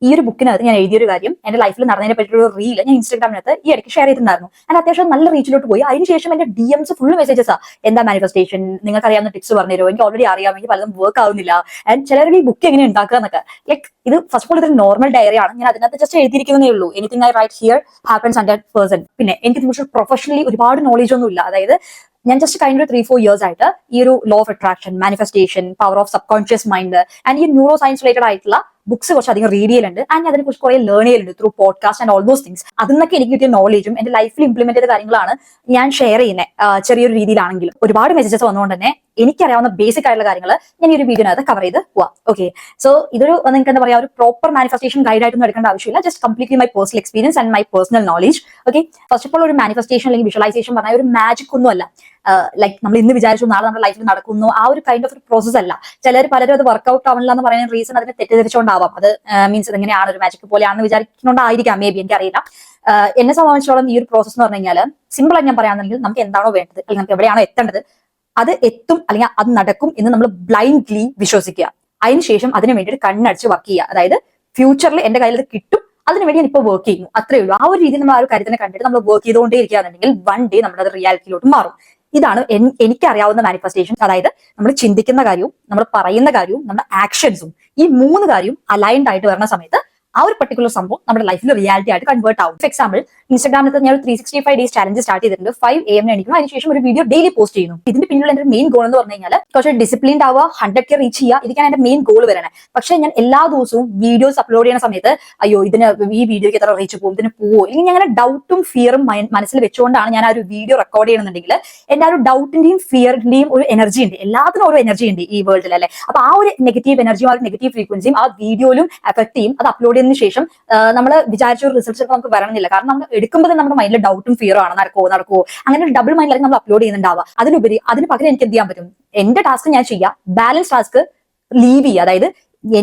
ഈ ഒരു ബുക്കിനകത്ത് ഞാൻ എഴുതിയൊരു കാര്യം എന്റെ ലൈഫിൽ നടന്നതിനെ പറ്റിയൊരു റീൽ ഞാൻ ഇൻസ്റ്റാഗ്രാമിനകത്ത് ഈ ഇടയ്ക്ക് ഷെയർ ചെയ്തിട്ടുണ്ടായിരുന്നു. അത് അത്യാവശ്യം നല്ല റീച്ചിലോട്ട് പോയി. അതിനുശേഷം എന്റെ DMs ഫുൾ മെസ്സേജസ് എന്താ മാനിഫെസ്റ്റേഷൻ, നിങ്ങൾക്ക് അറിയാവുന്ന ടിപ്സ് പറഞ്ഞുതരുമോ, എനിക്ക് ഓൾറെഡി അറിയാം, എനിക്ക് പലതും വർക്ക് ആവുന്നില്ല, ആൻഡ് ചിലർ ഈ ബുക്ക് എങ്ങനെ ഉണ്ടാക്കുക എന്നൊക്കെ. ലൈക്ക് ഇത് ഫസ്റ്റ് ഓഫ് ഓൾ ഇതൊരു നോർമൽ ഡയറി ആണ്, ഞാൻ അതിനകത്ത് ജസ്റ്റ് എഴുതിയിരിക്കുന്നേ ഉള്ളൂ. Anything I write here happens 100%. പിന്നെ എനിക്ക് ഇതിനെക്കുറിച്ച് പ്രൊഫഷണലി ഒരുപാട് നോളജ് ഒന്നും ഇല്ല. അതായത് ഞാൻ ജസ്റ്റ് കഴിഞ്ഞ 3-4 years ആയിട്ട് ഈ ഒരു law of attraction, manifestation, power of sub conscious mind and ഈ ന്യൂറോ സയൻസ് റിലേറ്റഡ് ആയിട്ടുള്ള ബുക്സ് കുറച്ച് അധികം റീഡ് ചെയ്യലുണ്ട്. ആൻഡ് അതിനെ കുറിച്ച് കുറെ ലേൺ ചെയ്യലുണ്ട് through podcast and all those things. അതിന്നൊക്കെ എനിക്ക് കിട്ടിയ നോളേജും എന്റെ ലൈഫിൽ ഇംപ്ലിമെന്റ് ചെയ്ത കാര്യങ്ങളാണ് ഞാൻ ഷെയർ ചെയ്യുന്നത്. ചെറിയൊരു രീതിയിലാണെങ്കിലും ഒരുപാട് മെസ്സേജസ് വന്നുകൊണ്ട് തന്നെ എനിക്കറിയാവുന്ന ബേസിക് ആയിട്ടുള്ള കാര്യങ്ങൾ ഞാൻ ഈ ഒരു വീഡിയോനകത്ത് കവർ ചെയ്ത് പോവാം. ഓക്കെ, സോ ഇതൊരു നിങ്ങൾക്ക് എന്താ പറയാ, ഒരു പ്രോപ്പർ മാനിഫെസ്റ്റേഷൻ ഗൈഡ് ആയിട്ടൊന്നും എടുക്കേണ്ട ആവശ്യമില്ല. Just completely my personal experience and my personal knowledge. Okay, first of all ഒരു മാനിഫെസ്റ്റേഷൻ അല്ലെങ്കിൽ വിഷ്വലൈസേഷൻ പറഞ്ഞാൽ ഒരു മാജിക് ഒന്നും അല്ല. ലൈക്ക് നമ്മൾ ഇന്ന് വിചാരിച്ചു നാളെ നമ്മുടെ ലൈഫിൽ നടക്കുന്നു, ആ ഒരു കൈൻഡ് ഓഫ് ഒരു പ്രോസസ് അല്ല. പലരും അത് വർക്ക്ഔട്ട് ആവണില്ല എന്ന് പറയുന്ന റീസൺ അതിനെ തെറ്റിദ്ധരിച്ചുകൊണ്ടാവാം. അത് മീൻസ് ഇതെങ്ങനെയാണ് ഒരു മാജിക് പോലെയാണെന്ന് വിചാരിക്കുന്നുണ്ടായിരിക്കാം, മേ ബി, എനിക്കറിയില്ല. എന്നെ സംബന്ധിച്ചോളം ഈ ഒരു പ്രോസസ് എന്ന് പറഞ്ഞു കഴിഞ്ഞാൽ സിമ്പിൾ ആയി ഞാൻ പറയാണെങ്കിൽ നമുക്ക് എന്താണോ വേണ്ടത് അല്ലെങ്കിൽ നമുക്ക് എവിടെയാണോ എത്തേണ്ടത് അത് എത്തും അല്ലെങ്കിൽ അത് നടക്കും എന്ന് നമ്മൾ ബ്ലൈൻഡ്ലി വിശ്വസിക്കുക. അതിനുശേഷം അതിനു വേണ്ടിയിട്ട് കണ്ണടച്ച് വർക്ക് ചെയ്യുക. അതായത് ഫ്യൂച്ചറിൽ എന്റെ കയ്യിൽ ഇത് കിട്ടും, അതിനുവേണ്ടി ഞാൻ ഇപ്പോൾ വർക്ക് ചെയ്യുന്നു, അത്രേ ഉള്ളൂ. ആ ഒരു രീതിയിൽ നമ്മൾ ആ ഒരു കാര്യത്തിനെ കണ്ടിട്ട് നമ്മൾ വർക്ക് ചെയ്തുകൊണ്ടേ ഇരിക്കുകയാണെന്നുണ്ടെങ്കിൽ വൺ ഡേ നമ്മുടെ അത് റിയാലിറ്റിയിലോട്ട് മാറും. ഇതാണ് എനിക്കറിയാവുന്ന മാനിഫെസ്റ്റേഷൻ. അതായത് നമ്മൾ ചിന്തിക്കുന്ന കാര്യവും നമ്മൾ പറയുന്ന കാര്യവും നമ്മുടെ ആക്ഷൻസും ഈ 3 കാര്യവും അലൈൻഡ് ആയിട്ട് വരുന്ന സമയത്ത് ആ ഒരു പർട്ടിക്കുലർ സംഭവം നമ്മുടെ ലൈഫിൽ റിയാലിറ്റി ആയിട്ട് കൺവേർട്ട് ആവും. ഫോർ എക്സാമ്പിൾ, ഇൻസ്റ്റാഗ്രാമിൽ ഞാൻ ഒരു 365 days ചാലഞ്ച് സ്റ്റാർട്ട് ചെയ്തിട്ടുണ്ട്. 5 AM എണീക്കുന്നു, അതിനുശേഷം ഒരു വീഡിയോ ഡെയിലി പോസ്റ്റ് ചെയ്യുന്നു. ഇതിന്റെ പിന്നിലുള്ള എന്റെ മെയിൻ ഗോൾ എന്ന് പറഞ്ഞു കഴിഞ്ഞാൽ കുറച്ച് ഡിസിപ്ലിൻഡ് ആവുക, 100K റീച്ച് ചെയ്യുക. ഇതൊക്കെയാണ് എന്റെ മെയിൻ ഗോൾ വരണേ. പക്ഷെ ഞാൻ എല്ലാ ദിവസവും വീഡിയോസ് അപ്ലോഡ് ചെയ്യുന്ന സമയത്ത് അയ്യോ ഈ വീഡിയോക്ക് എത്ര റീച്ച് പോകും, ഇതിന് പോവോ, ഇല്ലെങ്കിൽ അങ്ങനെ ഡൗട്ടും ഫിയറും മനസ്സിൽ വെച്ചുകൊണ്ടാണ് ഞാൻ ആ ഒരു വീഡിയോ റെക്കോർഡ് ചെയ്യണമെന്നുണ്ടെങ്കിൽ എന്റെ ആ ഒരു ഡൗട്ടിന്റെയും ഫിയറിന്റെയും ഒരു എനർജി ഉണ്ട്. എല്ലാത്തിനും ഒരു എനർജി ഉണ്ട് ഈ വേൾഡിൽ, അല്ലെ? അപ്പൊ ആ ഒരു നെഗറ്റീവ് എനർജിയും ആ ഒരു നെഗറ്റീവ് ഫ്രീക്വൻസിയും ആ വീഡിയോയിലും എഫക്ട് ചെയ്യും. അത് അപ്ലോഡ് ചെയ്തതിനു ശേഷം നമ്മൾ വിചാരിച്ച ഒരു റിസൾട്ട്സ് ഒക്കെ നമുക്ക് വരണമെന്നില്ല. കാരണം നമ്മൾ എടുക്കുമ്പോൾ തന്നെ നമ്മുടെ മൈൻഡിൽ ഡൗട്ടും ഫിയറും ആണ്, നടക്കുമോ അങ്ങനെ ഒരു ഡബിൾ മൈൻഡിലായിരിക്കും നമ്മൾ അപ്ലോഡ് ചെയ്യുന്നുണ്ടാവുക. അതിന് പകരം എനിക്ക് എന്ത് ചെയ്യാൻ പറ്റും? എന്റെ ടാസ്ക് ഞാൻ ചെയ്യുക, ബാലൻസ് ടാസ്ക് ലീവ് ചെയ്യുക. അതായത്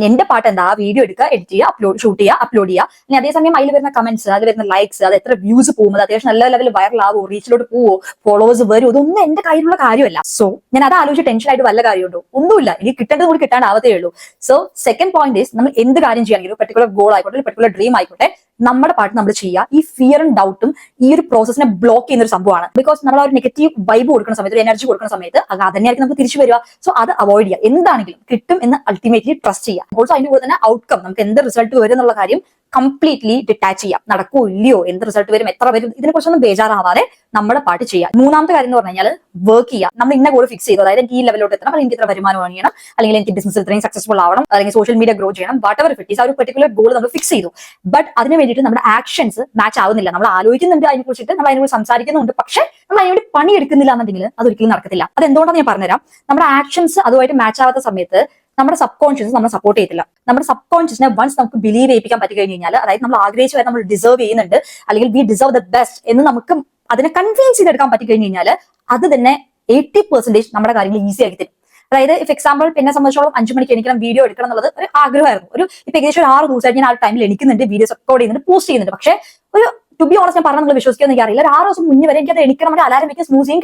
എന്റെ പാട്ട് എന്താ, ആ വീഡിയോ എടുക്കുക, എഡിറ്റ് ചെയ്യുക, ഷൂട്ട് ചെയ്യുക, അപ്ലോഡ് ചെയ്യുക. ഇനി അതേസമയം അതിൽ വരുന്ന കമന്റ്സ്, അതിൽ വരുന്ന ലൈക്സ്, അത് എത്ര വ്യൂസ് പോകും, അത്യാവശ്യം നല്ല ലെവലിൽ വൈറലാവോ, റീച്ചിലോട്ട് പോവോ, ഫോളോവേഴ്സ് വരും, ഇതൊന്നും എന്റെ കയ്യിലുള്ള കാര്യമല്ല. സോ ഞാൻ അത് ആലോചിച്ച് ടെൻഷൻ ആയിട്ട് വല്ല കാര്യമുണ്ടോ? ഒന്നുമില്ല. എനിക്ക് കിട്ടേണ്ടത് കൂടി കിട്ടാണ്ടാവത്തേ ഉള്ളൂ. സോ സെക്കൻഡ് പോയിന്റ് ഈസ്, നമ്മൾ എന്ത് കാര്യം ചെയ്യുകയാണെങ്കിൽ ഒരു പർട്ടിക്കുലർ ഗോൾ ആയിക്കോട്ടെ, ഒരു പർട്ടിക്കുലർ ഡ്രീം ആയിക്കോട്ടെ, നമ്മുടെ പാട്ട് നമ്മൾ ചെയ്യുക. ഈ ഫിയറും ഡൗട്ടും ഈ ഒരു പ്രോസസ്സിനെ ബ്ലോക്ക് ചെയ്യുന്ന ഒരു സംഭവമാണ്. ബിക്കോസ് നമ്മൾ ആ ഒരു നെഗറ്റീവ് വൈബ് കൊടുക്കുന്ന സമയത്ത്, ഒരു എനർജി കൊടുക്കുന്ന സമയത്ത് അത് തന്നെയായിരിക്കും നമുക്ക് തിരിച്ചു വരിക. സോ അത് അവോയ്ഡ് ചെയ്യുക. എന്താണെങ്കിലും കിട്ടും എന്ന് അൾട്ടിമേറ്റ്ലി ട്രസ്റ്റ് ചെയ്യുക. ഓൾസോ അതിന്റെ കൂടെ തന്നെ ഔട്ട്കം, നമുക്ക് എന്ത് റിസൾട്ട് വരും എന്നുള്ള കാര്യം കംപ്ലീറ്റ്ലി ഡിറ്റാച്ച് ചെയ്യാം. നടക്കോ ഇല്ലയോ, എന്ത് റിസൾട്ട് വരും, എത്ര വരും, ഇതിനെ കുറിച്ചൊന്നും ബേജാറാവാതെ നമ്മുടെ പാട്ട് ചെയ്യാം. മൂന്നാമത്തെ കാര്യം എന്ന് പറഞ്ഞു കഴിഞ്ഞാൽ വർക്ക് ചെയ്യുക. നമ്മൾ ഇന്ന ഗോൾ ഫിക്സ് ചെയ്തു, അതായത് എനിക്ക് ഈ ലെവലിലോട്ട് എത്തണം, അല്ലെങ്കിൽ എനിക്ക് ഇത്ര വരുമാനം ചെയ്യണം, അല്ലെങ്കിൽ എനിക്ക് ബിസിനസ് ഇത്രയും സക്സസ്ഫുൾ ആവണം, അല്ലെങ്കിൽ സോഷ്യൽ മീഡിയ ഗ്രോ ചെയ്യണം, വാട്ട് എവർ ഇറ്റ് ഈസ്, ആ ഒരു പർട്ടിക്കുലർ ഗോൾ നമ്മൾ ഫിക്സ് ചെയ്തു. ബട്ട് അതിന് വേണ്ടിയിട്ട് നമ്മുടെ ആക്ഷൻസ് മാച്ച് ആവുന്നില്ല. നമ്മൾ ആലോചിക്കുന്നുണ്ട് അതിനെ കുറിച്ചിട്ട്, നമ്മൾ അതിനെക്കുറിച്ച് സംസാരിക്കുന്നുണ്ട്, പക്ഷെ നമ്മൾ അതിനുവേണ്ടി പണി എടുക്കുന്നില്ല എന്നുണ്ടെങ്കിൽ അതൊരിക്കലും നടക്കത്തില്ല. അത് എന്തുകൊണ്ടാണ് ഞാൻ പറഞ്ഞുതരാം. നമ്മുടെ ആക്ഷൻസ് അതുമായിട്ട് മാച്ച് ആവാത്ത സമയത്ത് നമ്മുടെ സബ് കോൺഷ്യസ് നമ്മളെ സപ്പോർട്ട് ചെയ്തില്ല. നമ്മുടെ സബ് കോൺഷ്യസിനെ വൺസ് നമുക്ക് ബിലീവ് ചെയ്യിപ്പിക്കാൻ പറ്റി കഴിഞ്ഞ് കഴിഞ്ഞാൽ, അതായത് നമ്മൾ ആഗ്രഹിച്ചു വരെ നമ്മൾ ഡിസേർവ് ചെയ്യുന്നുണ്ട്, അല്ലെങ്കിൽ വി ഡിസേർവ് ദ ബെസ്റ്റ് എന്ന് നമുക്ക് അതിനെ കൺവിൻസ് ചെയ്തെടുക്കാൻ പറ്റി കഴിഞ്ഞ് കഴിഞ്ഞാൽ അത് തന്നെ 80% നമ്മുടെ കാര്യങ്ങൾ ഈസി ആക്കി തരും. അതായത് ഇഫ് എക്സാമ്പിൾ, എന്നെ സംബന്ധിച്ചോളം 5 മണിക്ക് എനിക്കണം വീഡിയോ എടുക്കണം എന്നുള്ളത് ഒരു ആഗ്രഹമായിരുന്നു. ഇപ്പൊ ഏകദേശം ഒരു 6 ദിവസമായിട്ട് ഞാൻ ആ ടൈമിൽ എണിക്കുന്നുണ്ട്, വീഡിയോസ് റെക്കോർഡ് ചെയ്യുന്നുണ്ട്, പോസ്റ്റ് ചെയ്യുന്നുണ്ട്. പക്ഷേ ഒരു ടു ബി ഓണസ്റ്റ് ഞാൻ പറഞ്ഞാൽ നിങ്ങൾ വിശ്വസിക്കാൻ എനിക്ക് അറിയില്ല. ഒരു 6 ദിവസം മുന്നേ വരെ എനിക്കത് എണിക്കണം, അലാരം വെക്കാൻ സ്നൂസിങ്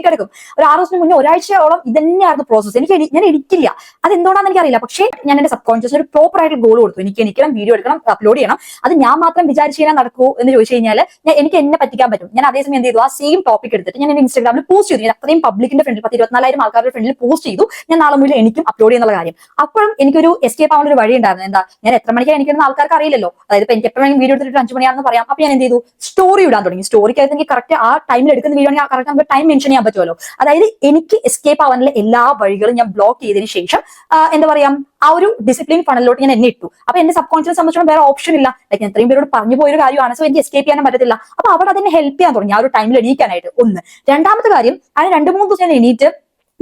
കിടക്കും. ഒരു 6 ദിവസം മുന്നേ, ഒരാഴ്ചയോളം ഇത് തന്നെയായിരുന്നു പ്രോസസ്. ഞാൻ എഡിക്കില്ല. അത് എന്തുകൊണ്ടാണെന്ന് എനിക്കറിയില്ല. പക്ഷേ ഞാൻ എന്റെ സബ് കോൺഷ്യസിന് ഒരു പ്രോപ്പർ ആയിട്ട് ഗോൾ കൊടുത്തു. എനിക്ക് എണിക്കണം, വീഡിയോ എടുക്കണം, അപ്ലോഡ് ചെയ്യണം. അത് ഞാൻ മാത്രം വിചാരിച്ചു കഴിഞ്ഞാൽ നടക്കുമോ എന്ന് ചോദിച്ചു കഴിഞ്ഞാൽ എനിക്ക് എന്നെ പറ്റിക്കാൻ പറ്റും. ഞാൻ അതേസമയം എന്ത് ചെയ്തു, ആ സെയിം ടോപ്പിക് എടുത്തിട്ട് ഞാൻ എന്റെ ഇൻസ്റ്റാഗ്രാമിൽ പോസ്റ്റ് ചെയ്തു. ഞാൻ അത്രയും പബ്ലിക്കിന്റെ ഫ്രണ്ടിൽ 24,000 ആൾക്കാരുടെ ഫ്രണ്ടിൽ പോസ്റ്റ് ചെയ്തു. ഞാൻ നാളെ മുതൽ എനിക്കും അപ്ലോഡ് ചെയ്യുന്ന കാര്യം. അപ്പോഴും എനിക്കൊരു എസ്കേപ്പ് ആവാൻ ഒരു വഴി ഉണ്ടായിരുന്നു. എന്താ, ഞാൻ എത്ര മണിക്കാണ് എനിക്കൊന്നും ആൾക്കാർക്ക് അറിയില്ലല്ലോ. അതായത് എനിക്ക് എപ്പോഴും വീഡിയോ എടുത്തിട്ട് 5 മണിയാണെന്ന് പറയാം. അപ്പൊ ഞാൻ എന്ത് ചെയ്തു, സ്റ്റോറി ഇടാൻ തുടങ്ങി. സ്റ്റോറിക്കകത്ത് എനിക്ക് കറക്റ്റ് ആ ടൈമിൽ എടുക്കുന്ന വീഡിയോ ആണെങ്കിൽ കറക്റ്റ് നമുക്ക് ടൈം മെൻഷൻ ചെയ്യാൻ പറ്റുമല്ലോ. അതായത് എനിക്ക് എസ്കേപ്പ് ആവാനുള്ള എല്ലാ വഴികളും ഞാൻ ബ്ലോക്ക് ചെയ്തതിനു ശേഷം എന്താ പറയാ, ആ ഒരു ഡിസിപ്ലിൻ ഫണലിലോട്ട് ഞാൻ എന്നെ ഇട്ടു. അപ്പൊ എന്റെ സബ് കോൺഷ്യസ് സംബന്ധിച്ചോളം വേറെ ഓപ്ഷൻ ഇല്ല. ലൈക്ക് ഞാൻ ഇത്രയും പേരോട് പറഞ്ഞു പോയൊരു കാര്യമാണ്. സോ എനിക്ക് എസ്കേപ്പ് ചെയ്യാനും പറ്റത്തില്ല. അപ്പൊ അവിടെ അതിനെ ഹെൽപ്പ് ചെയ്യാൻ തുടങ്ങി ആ ഒരു ടൈമിൽ എണീക്കാനായിട്ട്. ഒന്ന്. രണ്ടാമത്തെ കാര്യം, അതിന് 2-3 ദിവസം ഞാൻ എണീറ്റ്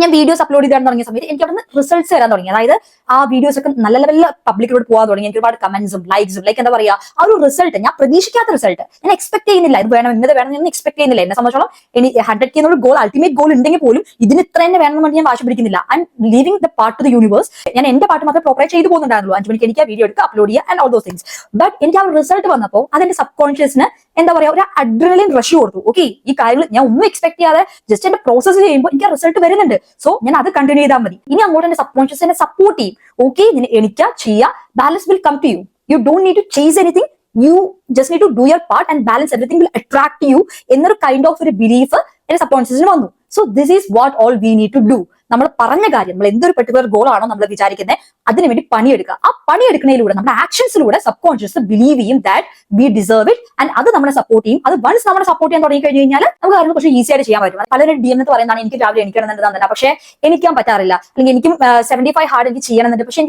ഞാൻ വീഡിയോസ് അപ്ലോഡ് ചെയ്താൻ തുടങ്ങിയ സമയത്ത് എനിക്ക് അവിടെ നിന്ന് റിസൾട്ട്സ് വരാൻ തുടങ്ങി. അതായത് ആ വീഡിയോസ് ഒക്കെ നല്ല ലെവലിൽ പബ്ലിക്കിലോട്ട് പോകാൻ തുടങ്ങി. എനിക്ക് ഒരുപാട് കമന്റ്സും ലൈക്സും, ലൈക്ക് എന്താ പറയാ, ആ ഒരു റിസൾട്ട് ഞാൻ പ്രതീക്ഷിക്കാത്ത റിസൾട്ട്, ഞാൻ എക്സ്പെക്ട് ചെയ്യുന്നില്ല. ഇത് വേണം, ഇന്നത് വേണം എന്ന് എക്സ്പെക്ട് ചെയ്യുന്നില്ല. എന്നെ സംബന്ധിച്ചോളം 100K എന്നുള്ള ഗോൾ, അൾട്ടിമേറ്റ് ഗോൾ ഉണ്ടെങ്കിൽ പോലും ഇതിന് ഇത്ര തന്നെ വേണമെന്ന് പറഞ്ഞ് ഞാൻ വാശി പിടിക്കുന്നില്ല. And leaving the part two the universe. ഞാൻ എന്റെ പാട്ട് മാത്രമേ പ്രോപ്പറായി ചെയ്തു പോകുന്നുണ്ടായിരുന്നുള്ളൂ. 5 മണിക്ക് എനിക്ക് വീഡിയോ എടുക്കുക, അപ്ലോഡ് ചെയ്യുക and all those things. But എനിക്ക് ആ ഒരു റിസൾട്ട് വന്നപ്പോൾ അതെന്റെ സബ് കോൺഷ്യസിന് എന്താ പറയാ, ഒരു അഡ്രിനലിൻ റഷ് കൊടുത്തു. ഓക്കെ, ഈ കാര്യങ്ങൾ ഞാൻ ഒന്നും എക്സ്പെക്ട് ചെയ്യാതെ ജസ്റ്റ് എന്റെ പ്രോസസ് ചെയ്യുമ്പോൾ എനിക്ക് ആ റിസൾട്ട് വരുന്നുണ്ട്. സോ ഞാൻ അത് കണ്ടിന്യൂ ചെയ്താൽ മതി. ഇനി അങ്ങോട്ട് എന്റെ സബ് കോൺഷ്യസിനെ സപ്പോർട്ട് ചെയ്യും. ഓക്കെ, എണിക്കുക, ചെയ്യുക, balance will come to you. You don't need to chase anything. You just need to do your part and balance everything will attract you എന്നൊരു കൈൻഡ് ഓഫ് ഒരു ബിലീഫ് എന്റെ സബ്കോൺഷ്യസിന് വന്നു. So this is what all we need to do. നമ്മൾ പറഞ്ഞ കാര്യം, നമ്മൾ എന്തൊരു പെർട്ടിക്കുലർ ഗോൾ ആണോ നമ്മൾ വിചാരിക്കുന്നത്, അതിനുവേണ്ടി പണിയെടുക്കുക. ആ പണിയെടുക്കുന്നതിലൂടെ നമ്മുടെ ആക്ഷൻസിലൂടെ സബ്കോൺഷ്യസ് ബിലീവ് ചെയ്യും that we deserve it and അത് നമ്മളെ സപ്പോർട്ട് ചെയ്യും. അത് വൺസ് നമ്മളെ സപ്പോർട്ട് ചെയ്യാൻ തുടങ്ങി കഴിഞ്ഞ് കഴിഞ്ഞാൽ നമുക്ക് കാര്യങ്ങൾ കുറച്ച് ഈസി ആയിട്ട് ചെയ്യാൻ പറ്റും. പലരും DM എന്ന് പറയുന്നതാണ് എനിക്ക് രാവിലെ എണിക്കണമെന്നുണ്ട്, പക്ഷേ എനിക്കാൻ പറ്റാറില്ല. അല്ലെങ്കിൽ എനിക്കും 75 ഹാർഡ് എനിക്ക് ചെയ്യണമെന്നുണ്ട്, പക്ഷേ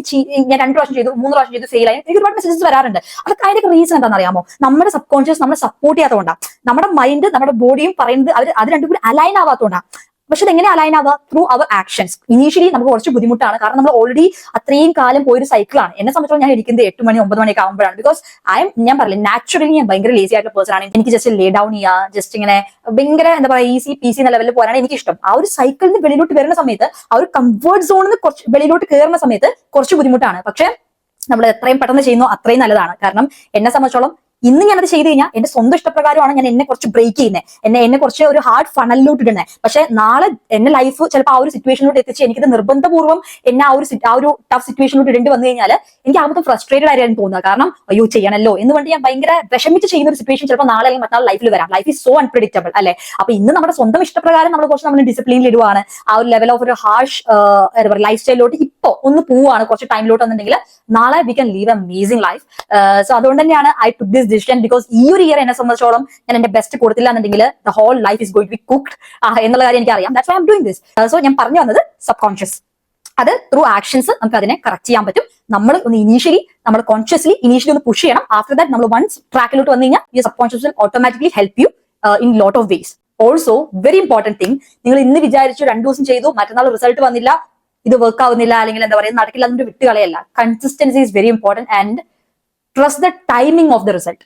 ഞാൻ 2 പ്രാവശ്യം ചെയ്തു, 3 പ്രാവശ്യം ചെയ്തു, ഫെയിൽ ആയി. എനിക്ക് ഒരുപാട് മെസ്സേജസ് വരാറുണ്ട്. അതൊക്കെ അതിന്റെ റീസൺ എന്താണെന്ന് അറിയാമോ? നമ്മുടെ സബ്കോൺഷ്യസ് നമ്മളെ സപ്പോർട്ട് ചെയ്യാത്തതുകൊണ്ടാണ്. നമ്മുടെ മൈൻഡ് നമ്മുടെ ബോഡിയും പറയുന്നത് അത് രണ്ടും കൂടി അലൈൻ ആവാത്തതുകൊണ്ടാണ്. പക്ഷെ അതെങ്ങനെ അലൈൻ ആവുക? ത്രൂ അവർ ആക്ഷൻസ്. ഇനീഷ്യലി നമുക്ക് കുറച്ച് ബുദ്ധിമുട്ടാണ്, കാരണം നമ്മൾ ഓൾറെഡി അത്രയും കാലം പോയൊരു സൈക്കിളാണ്. എന്നെ സംബന്ധിച്ചോളം ഞാൻ ഇരിക്കുന്നത് 8 മണി 9 മണിയൊക്കെ ആകുമ്പോഴാണ്. ബിക്കോസ് ഞാൻ പറയില്ല, നാച്ചുറലി ഞാൻ ഭയങ്കര ലേസി ആയിട്ടുള്ള പേഴ്സൺ ആണ്. എനിക്ക് ജസ്റ്റ് ലേ ഡൗൺ ചെയ്യുക, ജസ്റ്റ് ഇങ്ങനെ ഭയങ്കര എന്താ പറയുക ഈസി പീസി എന്ന ലെവലിൽ പോകാനാണ് എനിക്ക് ഇഷ്ടം. ആ ഒരു സൈക്കിളിന് വെളിയിലോട്ട് വരുന്ന സമയത്ത്, ആ ഒരു കംഫർട്ട് സോണിൽ നിന്ന് കുറച്ച് വെളിയിലോട്ട് കയറുന്ന സമയത്ത് കുറച്ച് ബുദ്ധിമുട്ടാണ്. പക്ഷെ നമ്മൾ എത്രയും പെട്ടെന്ന് ചെയ്യുന്നു അത്രയും നല്ലതാണ്. കാരണം എന്നെ സംബന്ധിച്ചോളം ഇന്ന് ഞാനത് ചെയ്ത് കഴിഞ്ഞാൽ എന്റെ സ്വന്തം ഇഷ്ടപ്രകാരമാണ് ഞാൻ എന്നെ കുറച്ച് ബ്രേക്ക് ചെയ്യുന്നത്, എന്നെ കുറച്ച് ഒരു ഹാർഡ് ഫണലിലോട്ട് ഇടുന്നത്. പക്ഷെ നാളെ എന്റെ ലൈഫ് ചിലപ്പോൾ ആ ഒരു സിറ്റുവേഷനിലോട്ട് എത്തിച്ച് എനിക്കത് നിർബന്ധപൂർവ്വം എന്നെ ആ ഒരു ടഫ് സിറ്റുവേഷനിലോട്ട് ഇടേണ്ടി വന്നു കഴിഞ്ഞാൽ എനിക്ക് ആദ്യം ഫ്രസ്ട്രേറ്റഡ് ആയിരുന്നു തോന്നുക. കാരണം അയ്യോ ചെയ്യണല്ലോ എന്ന് വേണ്ടി ഞാൻ ഭയങ്കര വിഷമിച്ച് ചെയ്യുന്ന ഒരു സിറ്റുവേഷൻ ചിലപ്പോൾ നാളെ അല്ലെങ്കിൽ മറ്റന്നാൾ ലൈഫിൽ വരാം. ലൈഫ് ഈസ് സോ അൺപ്രഡിക്റ്റബിൾ അല്ലെ? അപ്പൊ ഇന്ന് നമ്മുടെ സ്വന്തം ഇഷ്ടപ്രകാരം നമ്മൾ കുറച്ച് നമ്മൾ ഡിസിപ്ലിനിൽ ഇടുവാണ്, ആ ഒരു ലെവൽ ഓഫ് ഒരു ഹാർഷ് ലൈഫ് സ്റ്റൈലിലോട്ട് ഇപ്പൊ ഒന്ന് പോവാണ് കുറച്ച് ടൈമിലോട്ട് എന്നുണ്ടെങ്കിൽ നാളെ we can leave A amazing life. So അതുകൊണ്ട് തന്നെയാണ് I took this decision. Because ഈ ഒരു ഇയർ എന്നെ സംബന്ധിച്ചോളം ഞാൻ എന്റെ ബെസ്റ്റ് കൊടുത്തില്ല എന്നുണ്ടെങ്കിൽ the whole life is going to be cooked എന്നുള്ള കാര്യം എനിക്ക് അറിയാം. That's why I am doing this. So ഞാൻ പറഞ്ഞു വന്നത് സബ്കോൺഷ്യസ്, അത് ത്രൂ ആക്ഷൻസ് നമുക്ക് അതിനെ കറക്റ്റ് ചെയ്യാൻ പറ്റും. നമ്മൾ ഒന്ന് ഇനീഷ്യലി ഒന്ന് പുഷ് ചെയ്യണം. ആഫ്റ്റർ ദാറ്റ് നമ്മൾ വൺസ് ട്രാക്കിലോട്ട് വന്നു കഴിഞ്ഞാൽ ഈ subconscious will automatically help you in lot of ways. Also very important thing, നിങ്ങൾ ഇന്ന് വിചാരിച്ചു 2 ദിവസം ചെയ്തു മറ്റന്നാൾ റിസൾട്ട് വന്നില്ല, ഇത് വർക്ക് ആവുന്നില്ല, അല്ലെങ്കിൽ എന്താ പറയുക നടക്കില്ല, അതിന്റെ വിട്ടുകളയല്ല. Consistency is very important and trust the timing of the result.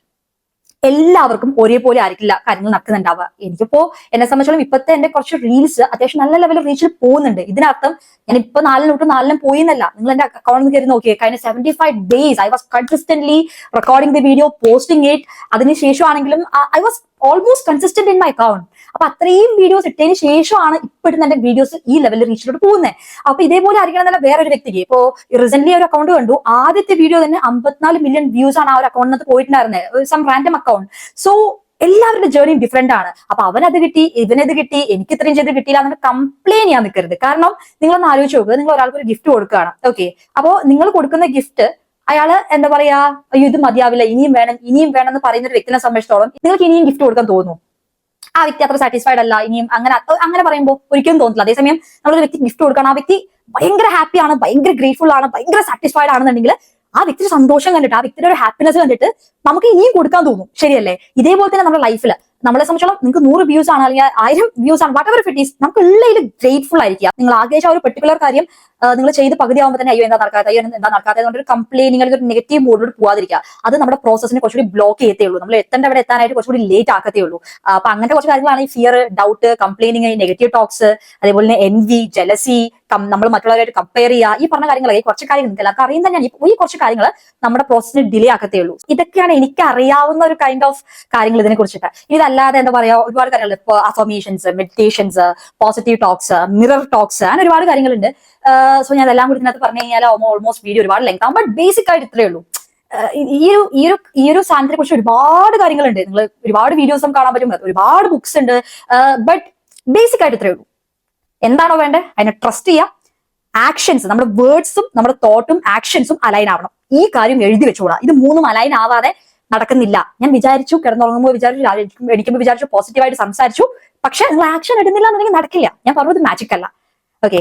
എല്ലാവർക്കും ഒരേപോലെ ആയിരിക്കില്ല കാര്യങ്ങൾ നടക്കുന്നുണ്ടാവുക. എനിക്കിപ്പോ എന്നെ സംബന്ധിച്ചോളം ഇപ്പോഴത്തെ എന്റെ കുറച്ച് റീൽസ് അത്യാവശ്യം നല്ല ലെവലിൽ റീച്ചിൽ പോകുന്നുണ്ട്. ഇതിനർത്ഥം ഞാൻ ഇപ്പൊ 4 പോയി എന്നല്ല. നിങ്ങൾ എന്റെ അക്കൗണ്ടിൽ കയറി നോക്കിയേ, കഴിഞ്ഞ 75 days I was consistently recording the video, posting it. അതിനുശേഷം ആണെങ്കിലും I was almost consistent in my account. അപ്പൊ അത്രയും വീഡിയോസ് ഇട്ടതിന് ശേഷമാണ് ഇപ്പൊ ഇടുന്ന എന്റെ വീഡിയോസ് ഈ ലെവലിൽ റീച്ചിലോട്ട് പോകുന്നത്. അപ്പൊ ഇതേപോലെ ആയിരിക്കണം എന്നല്ല വേറൊരു വ്യക്തിക്ക്. ഇപ്പോ റീസെന്റ് ഒരു അക്കൗണ്ട് കണ്ടു, ആദ്യത്തെ വീഡിയോ തന്നെ 54 മില്യൺ വ്യൂസ് ആണ് ആ ഒരു അക്കൗണ്ടിനകത്ത് പോയിട്ടുണ്ടായിരുന്നത്, സം റാൻഡം അക്കൗണ്ട്. സോ എല്ലാവരുടെ ജേർണി ഡിഫറെന്റ് ആണ്. അപ്പൊ അവനത് കിട്ടി, ഇവനത് കിട്ടി, എനിക്ക് ഇത്രയും ചെയ്ത് കിട്ടിയില്ല എന്ന് കംപ്ലെയിൻ ചെയ്യാൻ നിൽക്കരുത്. കാരണം നിങ്ങളൊന്ന് ആലോചിച്ച് നോക്കുക, നിങ്ങൾ ഒരാൾക്ക് ഒരു ഗിഫ്റ്റ് കൊടുക്കുകയാണ്, ഓക്കെ? അപ്പോ നിങ്ങൾ കൊടുക്കുന്ന ഗിഫ്റ്റ് അയാള് എന്താ പറയാ, അയ്യോ ഇത് മതിയാവില്ല, ഇനിയും വേണം എന്ന് പറയുന്ന ഒരു വ്യക്തിനെ സംബന്ധിച്ചിടത്തോളം നിങ്ങൾക്ക് ഇനിയും ഗിഫ്റ്റ് കൊടുക്കാൻ തോന്നുന്നു. ആ വ്യക്തി അത്ര സാറ്റിസ്ഫൈഡ് അല്ല, ഇനിയും അങ്ങനെ പറയുമ്പോൾ ഒരിക്കലും തോന്നില്ല. അതേസമയം നമ്മളൊരു വ്യക്തി ഗിഫ്റ്റ് കൊടുക്കണം, ആ വ്യക്തി ഭയങ്കര ഹാപ്പിയാണ്, ഭയങ്കര ഗ്രേറ്റ്ഫുൾ ആണ്, ഭയങ്കര സാറ്റിസ്ഫൈഡ് ആണെന്നുണ്ടെങ്കിൽ ആ വ്യക്തിയുടെ സന്തോഷം കണ്ടിട്ട്, ആ വ്യക്തിയുടെ ഒരു ഹാപ്പിനെസ് കണ്ടിട്ട് നമുക്ക് ഇനിയും കൊടുക്കാൻ തോന്നും. ശരിയല്ലേ? ഇതേപോലെ തന്നെ നമ്മുടെ ലൈഫിൽ നമ്മളെ സംബന്ധിച്ചോളം നിങ്ങൾക്ക് 100 വ്യൂസ് ആണ് അല്ലെങ്കിൽ 1000 വ്യൂസ് ആണ്, വാട്ട് എവർ ഇറ്റ് ഈസ്, നമുക്ക് ഉള്ളതിൽ ഗ്രേറ്റ്ഫുൾ ആയിരിക്കുക. നിങ്ങൾ ആഗ്രഹിച്ച ഒരു പെർട്ടിക്കുലർ കാര്യം നിങ്ങൾ ചെയ്ത് പകുതി ആകുമ്പോൾ തന്നെ അയ്യോ എന്താ നടക്കാത്തത് എന്നൊരു കംപ്ലൈനിങ് അല്ലെങ്കിൽ ഒരു നെഗറ്റീവ് മോഡിലോട്ട് പോകാതിരിക്കുക. അത് നമ്മുടെ പ്രോസസ്സിനെ കുറച്ചുകൂടി ബ്ലോക്ക് ചെയ്യത്തേ ഉള്ളൂ. നമ്മൾ അവിടെ എത്താനായിട്ട് കുറച്ചുകൂടി ലേറ്റ് ആക്കത്തേ ഉള്ളൂ. അപ്പൊ അങ്ങനത്തെ കുറച്ച് കാര്യങ്ങളാണ് ഈ fear, doubt, complaining, negative talks, അതേപോലെ തന്നെ എൻവി, ജലസി, നമ്മൾ മറ്റുള്ളവരായിട്ട് കമ്പയർ ചെയ്യുക, ഈ പറഞ്ഞ കാര്യങ്ങളൊക്കെ കുറച്ച് കാര്യങ്ങൾ നിങ്ങൾക്ക് എല്ലാവർക്കും അറിയാൻ തന്നെയാണ്. ഈ കുറച്ച് കാര്യങ്ങൾ നമ്മുടെ പ്രോസസ്സിനെ ഡിലേ ആക്കത്തേ ഉള്ളൂ. ഇതൊക്കെയാണ് എനിക്ക് അറിയാവുന്ന ഒരു കൈൻഡ് ഓഫ് കാര്യങ്ങൾ ഇതിനെ കുറിച്ചിട്ട്. ഇതല്ലാതെ എന്താ പറയാ, ഒരുപാട് കാര്യങ്ങൾ, ഇപ്പൊ affirmations, meditations, positive talks, mirror talks, അങ്ങനെ ഒരുപാട് കാര്യങ്ങളുണ്ട്. സോ ഞാൻ എല്ലാം കൂടി ഇതിനകത്ത് പറഞ്ഞു കഴിഞ്ഞാൽ ഓൾമോസ്റ്റ് വീഡിയോ ഒരുപാട് ലെങ്ത് ആവും. ബട്ട് ബേസിക് ആയിട്ട് ഇത്രയേ ഉള്ളൂ. ഈ ഒരു സാധനത്തിനെ കുറിച്ച് ഒരുപാട് കാര്യങ്ങളുണ്ട്. നിങ്ങൾ ഒരുപാട് വീഡിയോസും കാണാൻ പറ്റും, ഒരുപാട് ബുക്സ് ഉണ്ട്. ബട്ട് ബേസിക് ആയിട്ട് ഇത്രയേ ഉള്ളൂ. എന്താണോ വേണ്ടത് അതിനെ ട്രസ്റ്റ് ചെയ്യുക. ആക്ഷൻസ്, നമ്മുടെ വേർഡ്സും നമ്മുടെ തോട്ടും ആക്ഷൻസും അലൈൻ ആവണം. ഈ കാര്യം എഴുതി വെച്ചുകൂടാ. ഇത് 3ഉം അലൈൻ ആവാതെ നടക്കുന്നില്ല. ഞാൻ വിചാരിച്ചു, കിടന്നുറങ്ങുമ്പോൾ വിചാരിച്ചു, എണീക്കുമ്പോൾ വിചാരിച്ചു, പോസിറ്റീവായിട്ട് സംസാരിച്ചു, പക്ഷെ നിങ്ങൾ ആക്ഷൻ എടുക്കുന്നില്ല എന്നുണ്ടെങ്കിൽ നടക്കില്ല. ഞാൻ പറഞ്ഞത് മാജിക് അല്ല. ഓക്കെ.